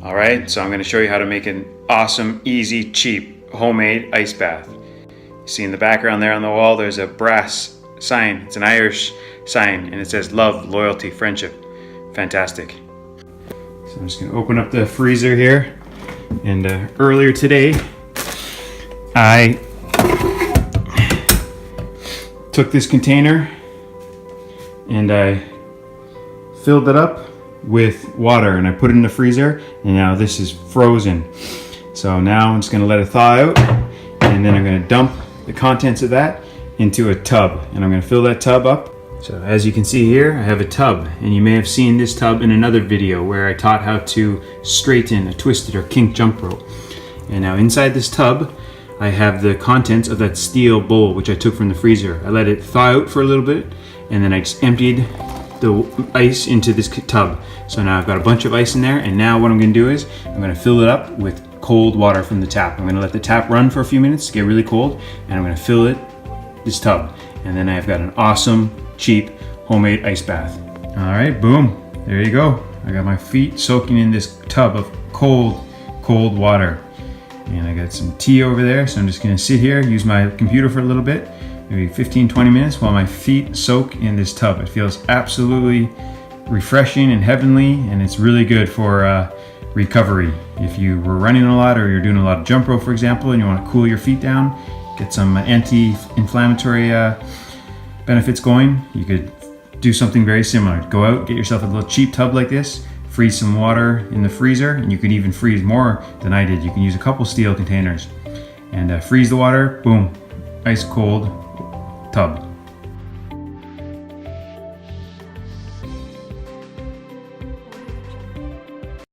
All right, so I'm going to show you how to make an awesome, easy, cheap, homemade ice bath. You see in the background there on the wall, there's a brass sign. It's an Irish sign, and it says love, loyalty, friendship. Fantastic. So I'm just going to open up the freezer here. And earlier today, I took this container and I filled it up with water and I put it in the freezer, and now this is frozen. So now I'm just going to let it thaw out, and then I'm going to dump the contents of that into a tub, and I'm going to fill that tub up. So as you can see here, I have a tub, and you may have seen this tub in another video where I taught how to straighten a twisted or kink jump rope. And now inside this tub I have the contents of that steel bowl which I took from the freezer. I let it thaw out for a little bit, and then I just emptied the ice into this tub. So now I've got a bunch of ice in there, and now what I'm going to do is I'm going to fill it up with cold water from the tap. I'm going to let the tap run for a few minutes to get really cold, and I'm going to fill this tub, and then I've got an awesome, cheap, homemade ice bath. All right, boom, there you go. I got my feet soaking in this tub of cold water, and I got some tea over there, so I'm just going to sit here, use my computer for a little bit, maybe 15-20 minutes while my feet soak in this tub. It feels absolutely refreshing and heavenly, and it's really good for recovery. If you were running a lot or you're doing a lot of jump rope, for example, and you want to cool your feet down, get some anti-inflammatory benefits going, you could do something very similar. Go out, get yourself a little cheap tub like this, freeze some water in the freezer, and you could even freeze more than I did. You can use a couple steel containers and freeze the water, boom, ice cold tub.